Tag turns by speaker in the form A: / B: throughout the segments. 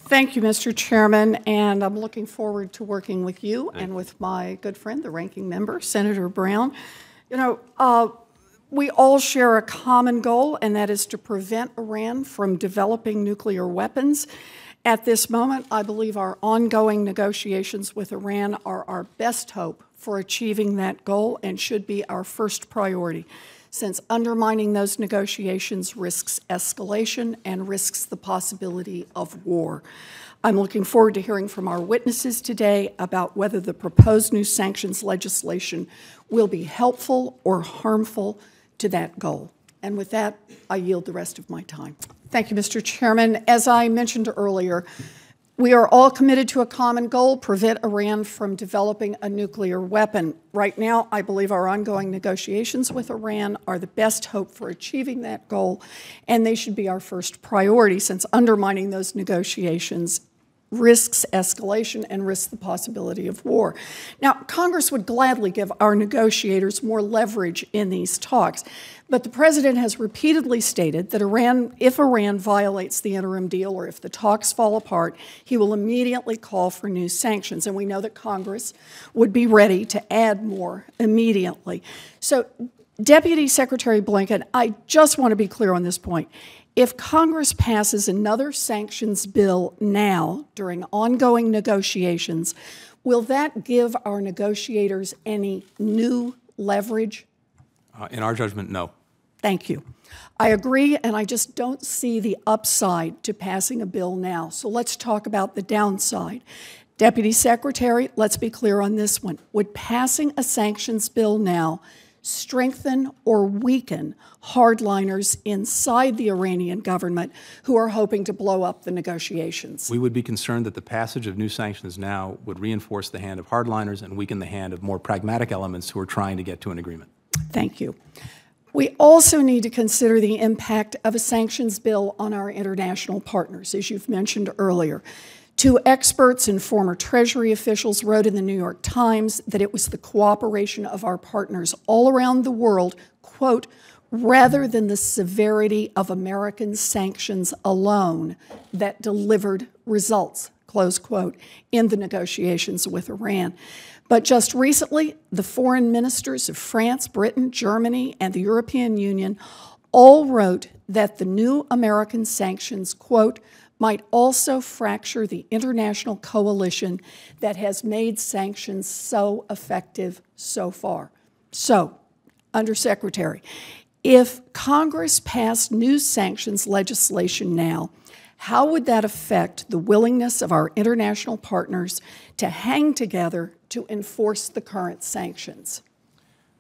A: Thank you, Mr. Chairman, and I'm looking forward to working with you and with my good friend, the ranking member, Senator Brown. You know, we all share a common goal, and that is to prevent Iran from developing nuclear weapons. At this moment, I believe our ongoing negotiations with Iran are our best hope for achieving that goal and should be our first priority, since undermining those negotiations risks escalation and risks the possibility of war. I'm looking forward to hearing from our witnesses today about whether the proposed new sanctions legislation will be helpful or harmful to that goal. And with that, I yield the rest of my time. Thank you, Mr. Chairman. As I mentioned earlier, we are all committed to a common goal: prevent Iran from developing a nuclear weapon. Right now, I believe our ongoing negotiations with Iran are the best hope for achieving that goal, and they should be our first priority, since undermining those negotiations risks escalation and risks the possibility of war. Now, Congress would gladly give our negotiators more leverage in these talks, but the President has repeatedly stated that if Iran violates the interim deal or if the talks fall apart, he will immediately call for new sanctions, and we know that Congress would be ready to add more immediately. So, Deputy Secretary Blinken, I just want to be clear on this point. If Congress passes another sanctions bill now during ongoing negotiations, will that give our negotiators any new leverage?
B: In our judgment, no.
A: Thank you. I agree, and I just don't see the upside to passing a bill now. So let's talk about the downside. Deputy Secretary, let's be clear on this one. Would passing a sanctions bill now strengthen or weaken hardliners inside the Iranian government who are hoping to blow up the negotiations?
B: We would be concerned that the passage of new sanctions now would reinforce the hand of hardliners and weaken the hand of more pragmatic elements who are trying to get to an agreement.
A: Thank you. We also need to consider the impact of a sanctions bill on our international partners, as you've mentioned earlier. Two experts and former Treasury officials wrote in the New York Times that it was the cooperation of our partners all around the world, quote, rather than the severity of American sanctions alone that delivered results, close quote, in the negotiations with Iran. But just recently, the foreign ministers of France, Britain, Germany, and the European Union all wrote that the new American sanctions, quote, might also fracture the international coalition that has made sanctions so effective so far. So, Undersecretary, if Congress passed new sanctions legislation now, how would that affect the willingness of our international partners to hang together to enforce the current sanctions?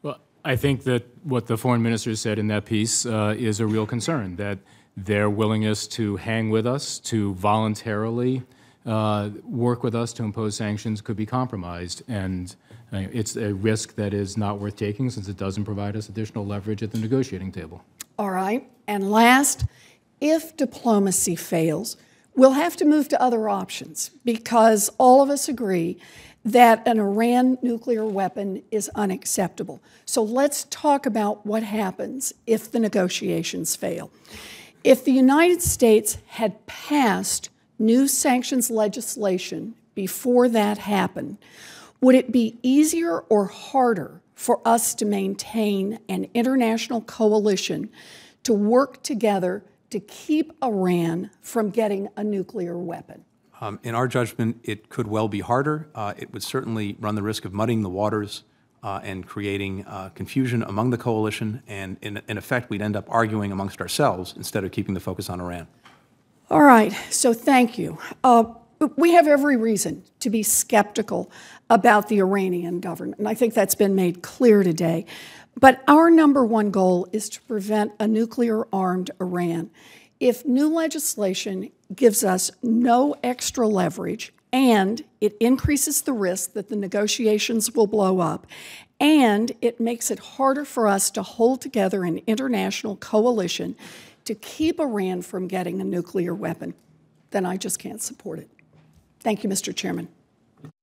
C: Well, I think that what the foreign minister said in that piece is a real concern, that their willingness to hang with us, to voluntarily work with us to impose sanctions could be compromised. And it's a risk that is not worth taking, since it doesn't provide us additional leverage at the negotiating table.
A: All right. And last, if diplomacy fails, we'll have to move to other options, because all of us agree that an Iran nuclear weapon is unacceptable. So let's talk about what happens if the negotiations fail. If the United States had passed new sanctions legislation before that happened, would it be easier or harder for us to maintain an international coalition to work together to keep Iran from getting a nuclear weapon?
B: In our judgment, it could well be harder. It would certainly run the risk of muddying the waters and creating confusion among the coalition, and in effect, we'd end up arguing amongst ourselves instead of keeping the focus on Iran.
A: All right, so thank you. We have every reason to be skeptical about the Iranian government, and I think that's been made clear today. But our number one goal is to prevent a nuclear-armed Iran. If new legislation gives us no extra leverage, and it increases the risk that the negotiations will blow up, and it makes it harder for us to hold together an international coalition to keep Iran from getting a nuclear weapon, then I just can't support it. Thank you, Mr. Chairman.